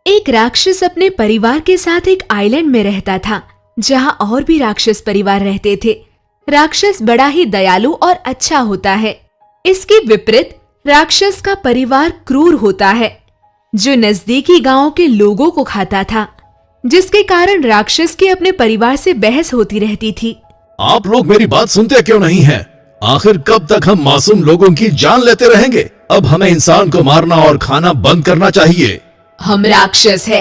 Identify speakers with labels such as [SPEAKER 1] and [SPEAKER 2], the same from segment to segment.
[SPEAKER 1] एक राक्षस अपने परिवार के साथ एक आइलैंड में रहता था, जहां और भी राक्षस परिवार रहते थे। राक्षस बड़ा ही दयालु और अच्छा होता है। इसके विपरीत राक्षस का परिवार क्रूर होता है, जो नजदीकी गांवों के लोगों को खाता था, जिसके कारण राक्षस की अपने परिवार से बहस होती रहती थी।
[SPEAKER 2] आप लोग मेरी बात सुनते क्यों नहीं हैं? आखिर कब तक हम मासूम लोगों की जान लेते रहेंगे? अब हमें इंसान को मारना और खाना बंद करना चाहिए।
[SPEAKER 1] हम राक्षस है,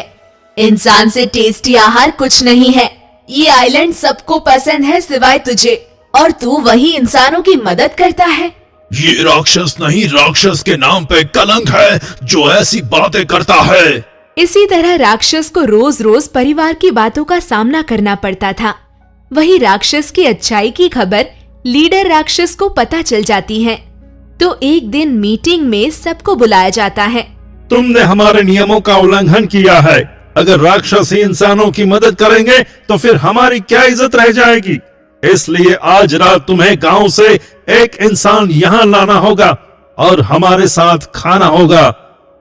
[SPEAKER 1] इंसान से टेस्टी आहार कुछ नहीं है। ये आइलैंड सबको पसंद है सिवाय तुझे, और तू वही इंसानों की मदद करता है।
[SPEAKER 2] ये राक्षस नहीं, राक्षस के नाम पे कलंक है जो ऐसी बातें करता है।
[SPEAKER 1] इसी तरह राक्षस को रोज रोज परिवार की बातों का सामना करना पड़ता था। वही राक्षस की अच्छाई की खबर लीडर राक्षस को पता चल जाती है, तो एक दिन मीटिंग में सबको बुलाया जाता है।
[SPEAKER 2] तुमने हमारे नियमों का उल्लंघन किया है। अगर राक्षस ही इंसानों की मदद करेंगे तो फिर हमारी क्या इज्जत रह जाएगी। इसलिए आज रात तुम्हें गांव से एक इंसान यहाँ लाना होगा और हमारे साथ खाना होगा।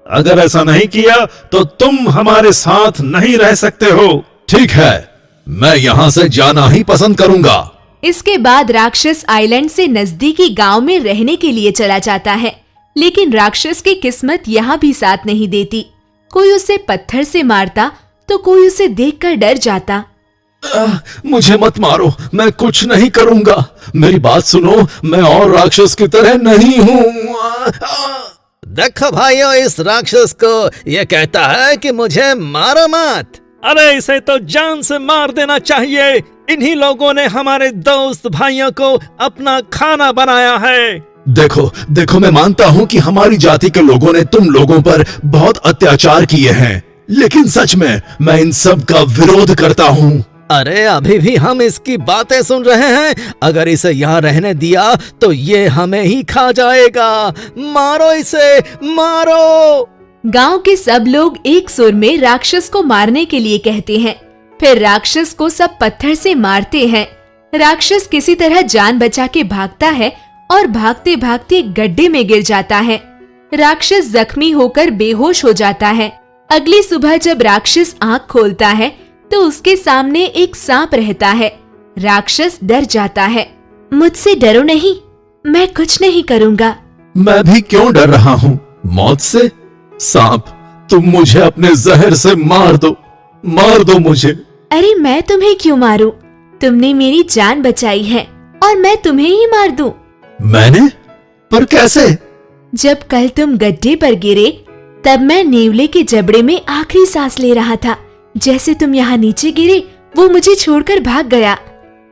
[SPEAKER 2] अगर ऐसा नहीं किया तो तुम हमारे साथ नहीं रह सकते हो। ठीक है, मैं यहाँ से जाना ही पसंद करूंगा।
[SPEAKER 1] इसके बाद राक्षस आइलैंड से नजदीकी गांव में रहने के लिए चला जाता है, लेकिन राक्षस की किस्मत यहाँ भी साथ नहीं देती। कोई उसे पत्थर से मारता तो कोई उसे देखकर डर जाता।
[SPEAKER 2] मुझे मत मारो, मैं कुछ नहीं करूंगा। मेरी बात सुनो, मैं और राक्षस की तरह नहीं हूँ।
[SPEAKER 3] देखो भाइयों, इस राक्षस को ये कहता है कि मुझे मारो मत।
[SPEAKER 4] अरे इसे तो जान से मार देना चाहिए। इन्हीं लोगों ने हमारे दोस्त भाइयों को अपना खाना बनाया है।
[SPEAKER 2] देखो देखो, मैं मानता हूँ कि हमारी जाति के लोगों ने तुम लोगों पर बहुत अत्याचार किए हैं, लेकिन सच में मैं इन सब का विरोध करता हूँ।
[SPEAKER 3] अरे अभी भी हम इसकी बातें सुन रहे हैं। अगर इसे यहाँ रहने दिया तो ये हमें ही खा जाएगा। मारो इसे, मारो।
[SPEAKER 1] गांव के सब लोग एक सुर में राक्षस को मारने के लिए कहते हैं। फिर राक्षस को सब पत्थर से मारते हैं। राक्षस किसी तरह जान बचा के भागता है और भागते भागते एक गड्ढे में गिर जाता है। राक्षस जख्मी होकर बेहोश हो जाता है। अगली सुबह जब राक्षस आँख खोलता है तो उसके सामने एक सांप रहता है। राक्षस डर जाता है। मुझसे डरो नहीं, मैं कुछ नहीं करूँगा।
[SPEAKER 2] मैं भी क्यों डर रहा हूँ मौत से? सांप, तुम मुझे अपने जहर से मार दो मुझे।
[SPEAKER 1] अरे मैं तुम्हें क्यों मारूं? तुमने मेरी जान बचाई है और मैं तुम्हें ही मार दूं।
[SPEAKER 2] मैंने? पर कैसे?
[SPEAKER 1] जब कल तुम गड्ढे पर गिरे तब मैं नेवले के जबड़े में आखिरी सांस ले रहा था। जैसे तुम यहाँ नीचे गिरे वो मुझे छोड़कर भाग गया।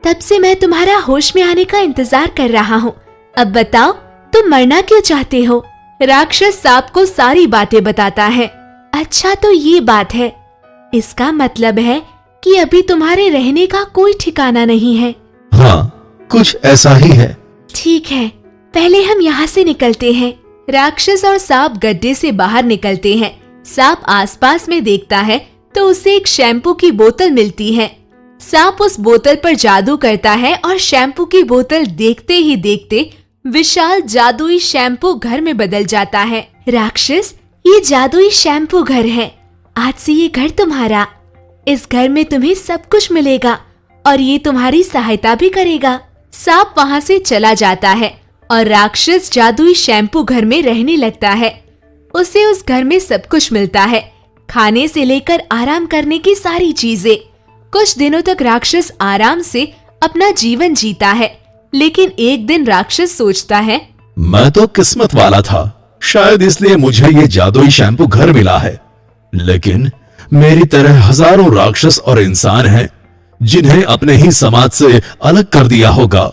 [SPEAKER 1] तब से मैं तुम्हारा होश में आने का इंतजार कर रहा हूँ। अब बताओ तुम मरना क्यों चाहते हो? राक्षस सांप को सारी बातें बताता है। अच्छा तो ये बात है, इसका मतलब है कि अभी तुम्हारे रहने का कोई ठिकाना नहीं है।
[SPEAKER 2] हाँ, कुछ ऐसा ही है।
[SPEAKER 1] ठीक है, पहले हम यहाँ से निकलते हैं। राक्षस और सांप गड्ढे से बाहर निकलते हैं। सांप आसपास में देखता है तो उसे एक शैम्पू की बोतल मिलती है। सांप उस बोतल पर जादू करता है और शैम्पू की बोतल देखते ही देखते विशाल जादुई शैम्पू घर में बदल जाता है। राक्षस, ये जादुई शैम्पू घर है। आज से ये घर तुम्हारा। इस घर में तुम्हें सब कुछ मिलेगा और ये तुम्हारी सहायता भी करेगा। सांप वहाँ से चला जाता है और राक्षस जादुई शैम्पू घर में रहने लगता है। उसे उस घर में सब कुछ मिलता है, खाने से लेकर आराम करने की सारी चीजें। कुछ दिनों तक राक्षस आराम से अपना जीवन जीता है, लेकिन एक दिन राक्षस सोचता है,
[SPEAKER 2] मैं तो किस्मत वाला था, शायद इसलिए मुझे ये जादुई शैम्पू घर मिला है। लेकिन मेरी तरह हजारों राक्षस और इंसान हैं जिन्हें अपने ही समाज से अलग कर दिया होगा।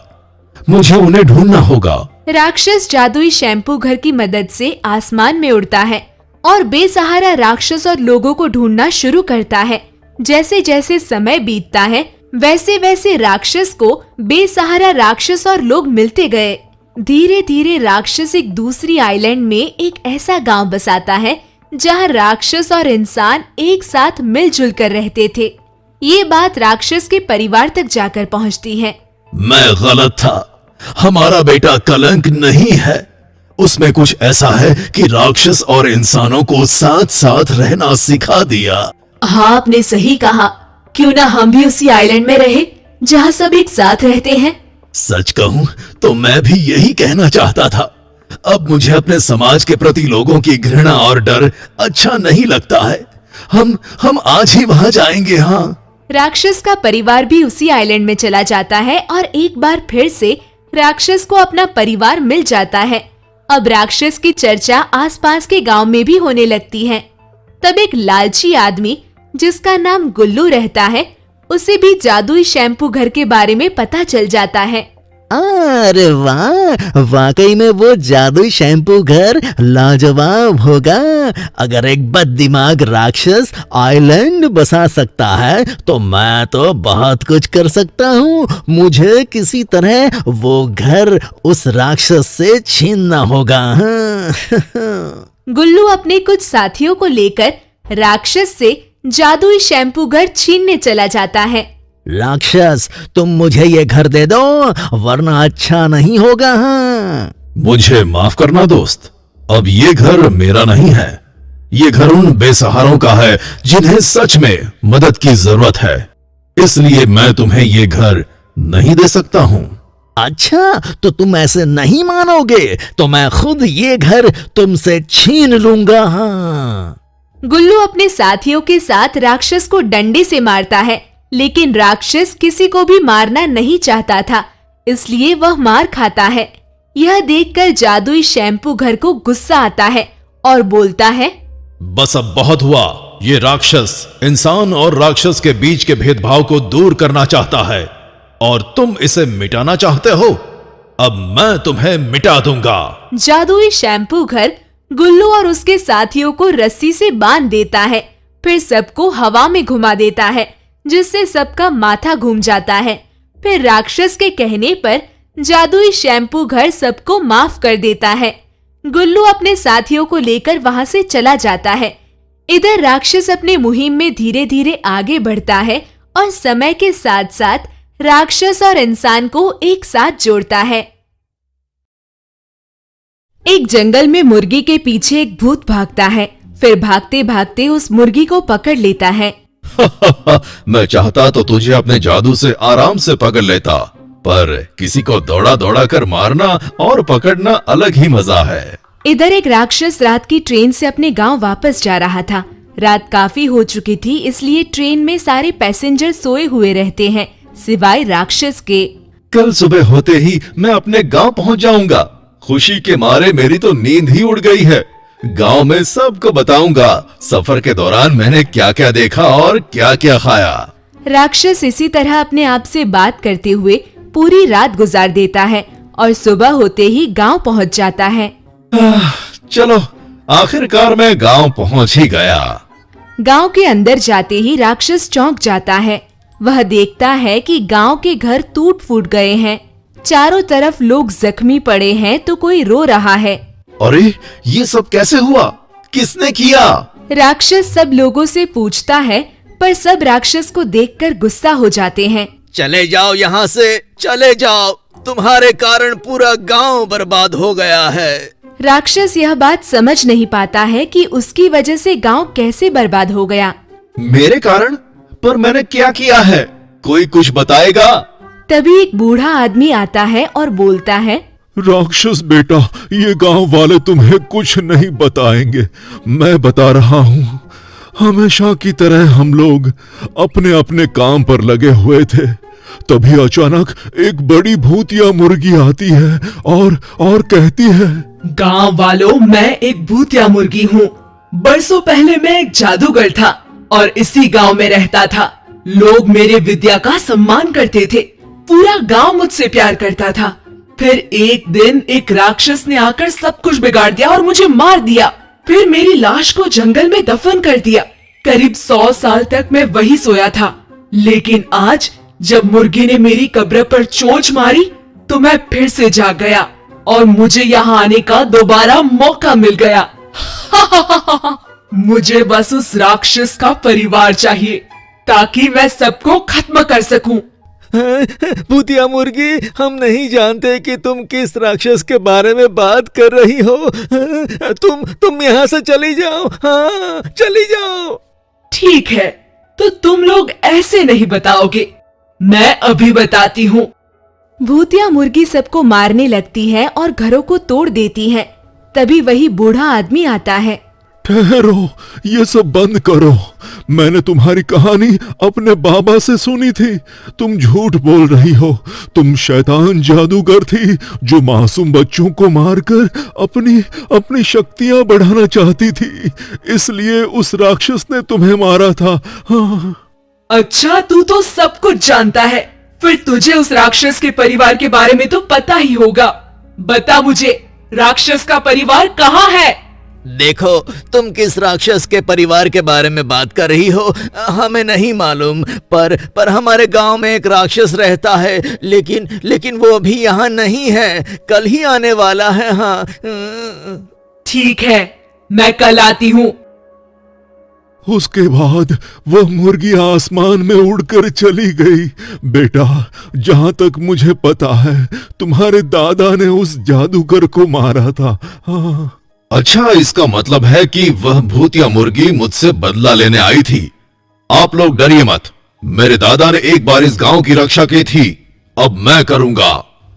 [SPEAKER 2] मुझे उन्हें ढूंढना होगा।
[SPEAKER 1] राक्षस जादुई शैम्पू घर की मदद से आसमान में उड़ता है और बेसहारा राक्षस और लोगों को ढूंढना शुरू करता है। जैसे जैसे समय बीतता है वैसे वैसे राक्षस को बेसहारा राक्षस और लोग मिलते गए। धीरे धीरे राक्षस एक दूसरी आइलैंड में एक ऐसा गांव बसाता है जहां राक्षस और इंसान एक साथ मिलजुल कर रहते थे। ये बात राक्षस के परिवार तक जाकर पहुंचती है।
[SPEAKER 2] मैं गलत था, हमारा बेटा कलंक नहीं है। उसमें कुछ ऐसा है कि राक्षस और इंसानों को साथ साथ रहना सिखा दिया।
[SPEAKER 1] हाँ, आपने सही कहा। क्यों ना हम भी उसी आइलैंड में रहे जहाँ सब एक साथ रहते हैं।
[SPEAKER 2] सच कहूं तो मैं भी यही कहना चाहता था। अब मुझे अपने समाज के प्रति लोगों की घृणा और डर अच्छा नहीं लगता है। हम आज ही वहां जाएंगे। हाँ।
[SPEAKER 1] राक्षस का परिवार भी उसी आइलैंड में चला जाता है और एक बार फिर से राक्षस को अपना परिवार मिल जाता है। अब राक्षस की चर्चा आसपास के गांव में भी होने लगती है। तब एक लालची आदमी जिसका नाम गुल्लू रहता है, उसे भी जादुई शैम्पू घर के बारे में पता चल जाता है।
[SPEAKER 3] अरे वाह, वाकई में वो जादुई शैम्पू घर लाजवाब होगा। अगर एक बददिमाग राक्षस आइलैंड बसा सकता है तो मैं तो बहुत कुछ कर सकता हूँ। मुझे किसी तरह वो घर उस राक्षस से छीनना होगा।
[SPEAKER 1] गुल्लू अपने कुछ साथियों को लेकर राक्षस से जादुई शैम्पू घर छीनने चला जाता है।
[SPEAKER 3] राक्षस, तुम मुझे ये घर दे दो वरना अच्छा नहीं होगा। हाँ।
[SPEAKER 2] मुझे माफ करना दोस्त, अब ये घर मेरा नहीं है। ये घर उन बेसहारों का है जिन्हें सच में मदद की जरूरत है। इसलिए मैं तुम्हें ये घर नहीं दे सकता हूँ।
[SPEAKER 3] अच्छा, तो तुम ऐसे नहीं मानोगे तो मैं खुद ये घर तुमसे छीन लूंगा। हाँ।
[SPEAKER 1] गुल्लू अपने साथियों के साथ राक्षस को डंडे से मारता है, लेकिन राक्षस किसी को भी मारना नहीं चाहता था, इसलिए वह मार खाता है। यह देखकर जादुई शैम्पू घर को गुस्सा आता है और बोलता है,
[SPEAKER 2] बस अब बहुत हुआ। ये राक्षस इंसान और राक्षस के बीच के भेदभाव को दूर करना चाहता है और तुम इसे मिटाना चाहते हो। अब मैं तुम्हें मिटा दूंगा।
[SPEAKER 1] जादुई शैम्पू घर गुल्लू और उसके साथियों को रस्सी से बांध देता है, फिर सबको हवा में घुमा देता है, जिससे सबका माथा घूम जाता है। फिर राक्षस के कहने पर जादुई शैम्पू घर सबको माफ कर देता है। गुल्लू अपने साथियों को लेकर वहां से चला जाता है। इधर राक्षस अपने मुहिम में धीरे धीरे आगे बढ़ता है और समय के साथ साथ राक्षस और इंसान को एक साथ जोड़ता है। एक जंगल में मुर्गी के पीछे एक भूत भागता है, फिर भागते भागते उस मुर्गी को पकड़ लेता है।
[SPEAKER 2] मैं चाहता तो तुझे अपने जादू से आराम से पकड़ लेता, पर किसी को दौड़ा दौड़ा कर मारना और पकड़ना अलग ही मजा है।
[SPEAKER 1] इधर एक राक्षस रात की ट्रेन से अपने गांव वापस जा रहा था। रात काफी हो चुकी थी, इसलिए ट्रेन में सारे पैसेंजर सोए हुए रहते हैं, सिवाय राक्षस के।
[SPEAKER 2] कल सुबह होते ही मैं अपने गांव पहुंच जाऊंगा। खुशी के मारे मेरी तो नींद ही उड़ गई है। गांव में सबको बताऊंगा सफर के दौरान मैंने क्या क्या देखा और क्या क्या खाया।
[SPEAKER 1] राक्षस इसी तरह अपने आप से बात करते हुए पूरी रात गुजार देता है और सुबह होते ही गांव पहुंच जाता है।
[SPEAKER 2] चलो, आखिरकार मैं गांव पहुंच ही गया।
[SPEAKER 1] गांव के अंदर जाते ही राक्षस चौंक जाता है। वह देखता है कि गांव के घर टूट फूट गए हैं, चारों तरफ लोग जख्मी पड़े हैं तो कोई रो रहा है।
[SPEAKER 2] अरे, ये सब कैसे हुआ? किसने किया?
[SPEAKER 1] राक्षस सब लोगों से पूछता है, पर सब राक्षस को देखकर गुस्सा हो जाते हैं।
[SPEAKER 3] चले जाओ यहाँ से, चले जाओ, तुम्हारे कारण पूरा गांव बर्बाद हो गया है।
[SPEAKER 1] राक्षस यह बात समझ नहीं पाता है कि उसकी वजह से गांव कैसे बर्बाद हो गया।
[SPEAKER 2] मेरे कारण? पर मैंने क्या किया है? कोई कुछ बताएगा?
[SPEAKER 1] तभी एक बूढ़ा आदमी आता है और बोलता है,
[SPEAKER 2] राक्षस बेटा, ये गांव वाले तुम्हें कुछ नहीं बताएंगे। मैं बता रहा हूँ, हमेशा की तरह हम लोग अपने अपने काम पर लगे हुए थे। तभी अचानक एक बड़ी भूतिया मुर्गी आती है और कहती है,
[SPEAKER 5] गांव वालों, मैं एक भूतिया मुर्गी हूँ। बरसों पहले मैं एक जादूगर था और इसी गांव में रहता था। लोग मेरे विद्या का सम्मान करते थे, पूरा गांव मुझसे प्यार करता था। फिर एक दिन एक राक्षस ने आकर सब कुछ बिगाड़ दिया और मुझे मार दिया। फिर मेरी लाश को जंगल में दफन कर दिया। करीब 100 साल तक मैं वही सोया था, लेकिन आज जब मुर्गी ने मेरी कब्र पर चोंच मारी तो मैं फिर से जाग गया और मुझे यहाँ आने का दोबारा मौका मिल गया। मुझे बस उस राक्षस का परिवार चाहिए ताकि मैं सबको खत्म कर सकूं।
[SPEAKER 4] भूतिया मुर्गी, हम नहीं जानते कि तुम किस राक्षस के बारे में बात कर रही हो। तुम यहाँ से चली जाओ। हाँ, चली जाओ।
[SPEAKER 5] ठीक है, तो तुम लोग ऐसे नहीं बताओगे, मैं अभी बताती हूँ।
[SPEAKER 1] भूतिया मुर्गी सबको मारने लगती है और घरों को तोड़ देती है। तभी वही बूढ़ा आदमी आता है।
[SPEAKER 2] ठहरो, ये सब बंद करो। मैंने तुम्हारी कहानी अपने बाबा से सुनी थी। तुम झूठ बोल रही हो। तुम शैतान जादूगर थी जो मासूम बच्चों को मारकर अपनी शक्तियां बढ़ाना चाहती थी। इसलिए उस राक्षस ने तुम्हें मारा था। हाँ।
[SPEAKER 5] अच्छा, तू तो सब कुछ जानता है, फिर तुझे उस राक्षस के परिवार के बारे में तो पता ही होगा। बता मुझे, राक्षस का परिवार कहाँ है?
[SPEAKER 3] देखो, तुम किस राक्षस के परिवार के बारे में बात कर रही हो हमें नहीं मालूम, पर हमारे गांव में एक राक्षस रहता है, लेकिन वो अभी यहाँ नहीं है, कल ही आने वाला है। हाँ।
[SPEAKER 5] ठीक है, मैं कल आती हूँ।
[SPEAKER 2] उसके बाद वह मुर्गी आसमान में उड़कर चली गई। बेटा, जहां तक मुझे पता है तुम्हारे दादा ने उस जादूगर को मारा था। हाँ।
[SPEAKER 6] अच्छा, इसका मतलब है कि वह भूतिया मुर्गी मुझसे बदला लेने आई थी। आप लोग डरिए मत, मेरे दादा ने एक बार इस गांव की रक्षा की थी, अब मैं करूंगा।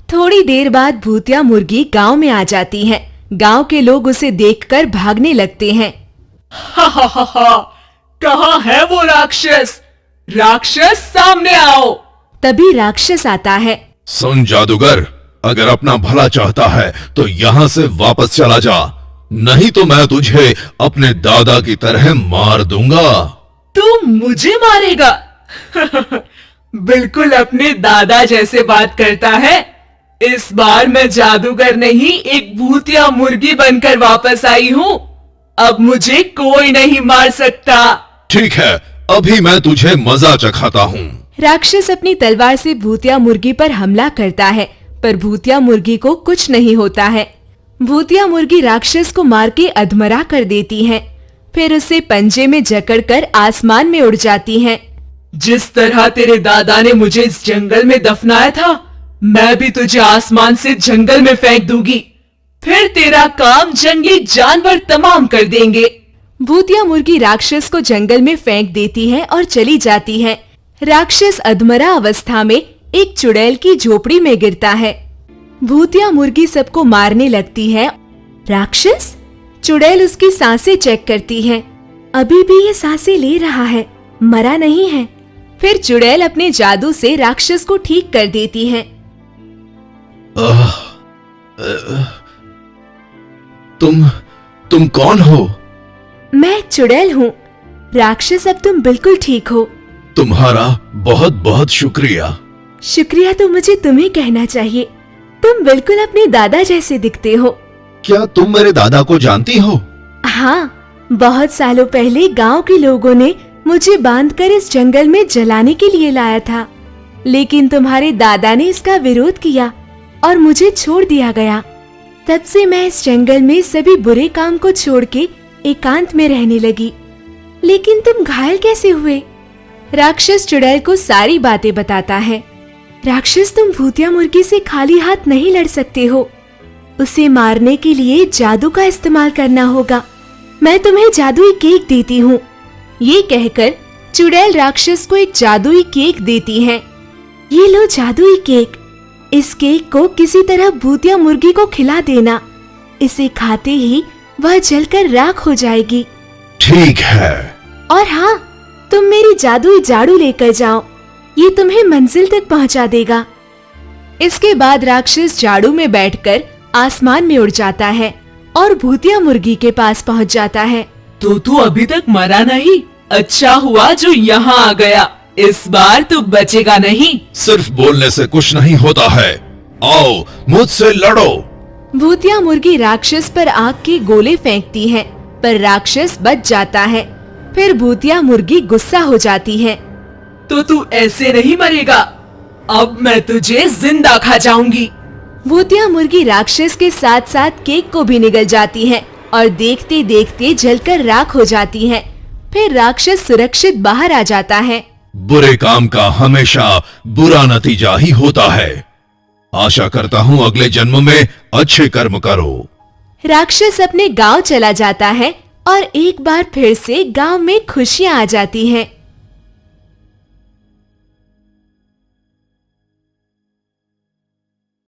[SPEAKER 1] थोड़ी देर बाद भूतिया मुर्गी गांव में आ जाती है। गांव के लोग उसे देखकर भागने लगते हैं।
[SPEAKER 5] हा हा हा हा, कहाँ है वो राक्षस? राक्षस, सामने आओ।
[SPEAKER 1] तभी राक्षस आता है।
[SPEAKER 6] सुन जादूगर, अगर अपना भला चाहता है तो यहां से वापस चला जा, नहीं तो मैं तुझे अपने दादा की तरह मार दूंगा।
[SPEAKER 5] तू मुझे मारेगा? बिल्कुल अपने दादा जैसे बात करता है। इस बार मैं जादूगर नहीं, एक भूतिया मुर्गी बनकर वापस आई हूँ। अब मुझे कोई नहीं मार सकता।
[SPEAKER 6] ठीक है, अभी मैं तुझे मजा चखाता हूँ।
[SPEAKER 1] राक्षस अपनी तलवार से भूतिया मुर्गी पर हमला करता है, पर भूतिया मुर्गी को कुछ नहीं होता है। भूतिया मुर्गी राक्षस को मार के अधमरा कर देती है, फिर उसे पंजे में जकड़कर आसमान में उड़ जाती है।
[SPEAKER 5] जिस तरह तेरे दादा ने मुझे इस जंगल में दफनाया था, मैं भी तुझे आसमान से जंगल में फेंक दूंगी, फिर तेरा काम जंगली जानवर तमाम कर देंगे।
[SPEAKER 1] भूतिया मुर्गी राक्षस को जंगल में फेंक देती है और चली जाती है। राक्षस अधमरा अवस्था में एक चुड़ैल की झोपड़ी में गिरता है। भूतिया मुर्गी सबको मारने लगती है। राक्षस? चुड़ैल उसकी सांसें चेक करती है। अभी भी ये सांसें ले रहा है, मरा नहीं है। फिर चुड़ैल अपने जादू से राक्षस को ठीक कर देती है।
[SPEAKER 6] तुम कौन हो?
[SPEAKER 1] मैं चुड़ैल हूँ। राक्षस, अब तुम बिल्कुल ठीक हो।
[SPEAKER 6] तुम्हारा बहुत बहुत शुक्रिया।
[SPEAKER 1] शुक्रिया तो मुझे तुम्हें कहना चाहिए। तुम बिल्कुल अपने दादा जैसे दिखते हो।
[SPEAKER 6] क्या तुम मेरे दादा को जानती हो?
[SPEAKER 1] हाँ, बहुत सालों पहले गांव के लोगों ने मुझे बांधकर इस जंगल में जलाने के लिए लाया था, लेकिन तुम्हारे दादा ने इसका विरोध किया और मुझे छोड़ दिया गया। तब से मैं इस जंगल में सभी बुरे काम को छोड़ के एकांत में रहने लगी। लेकिन तुम घायल कैसे हुए? राक्षस चुड़ैल को सारी बातें बताता है। राक्षस, तुम भूतिया मुर्गी से खाली हाथ नहीं लड़ सकते हो। उसे मारने के लिए जादू का इस्तेमाल करना होगा। मैं तुम्हें जादुई केक देती हूँ। ये कहकर चुड़ैल राक्षस को एक जादुई केक देती है। ये लो जादुई केक। इस केक को किसी तरह भूतिया मुर्गी को खिला देना। इसे खाते ही वह जलकर राख हो जाएगी।
[SPEAKER 6] ठीक है।
[SPEAKER 1] और हाँ, तुम मेरी जादुई झाड़ू लेकर जाओ, ये तुम्हें मंजिल तक पहुंचा देगा। इसके बाद राक्षस झाड़ू में बैठकर आसमान में उड़ जाता है और भूतिया मुर्गी के पास पहुंच जाता है।
[SPEAKER 5] तो तू अभी तक मरा नहीं? अच्छा हुआ जो यहाँ आ गया। इस बार तू बचेगा नहीं।
[SPEAKER 6] सिर्फ बोलने से कुछ नहीं होता है, आओ मुझसे लड़ो।
[SPEAKER 1] भूतिया मुर्गी राक्षस पर आग के गोले फेंकती है, पर राक्षस बच जाता है। फिर भूतिया मुर्गी गुस्सा हो जाती है।
[SPEAKER 5] तो तू ऐसे नहीं मरेगा, अब मैं तुझे जिंदा खा जाऊंगी।
[SPEAKER 1] भूतिया मुर्गी राक्षस के साथ साथ केक को भी निगल जाती है और देखते देखते जलकर राख हो जाती है। फिर राक्षस सुरक्षित बाहर आ जाता है।
[SPEAKER 6] बुरे काम का हमेशा बुरा नतीजा ही होता है। आशा करता हूं अगले जन्म में अच्छे कर्म करो।
[SPEAKER 1] राक्षस अपने गांव चला जाता है और एक बार फिर से गांव में खुशियां आ जाती हैं।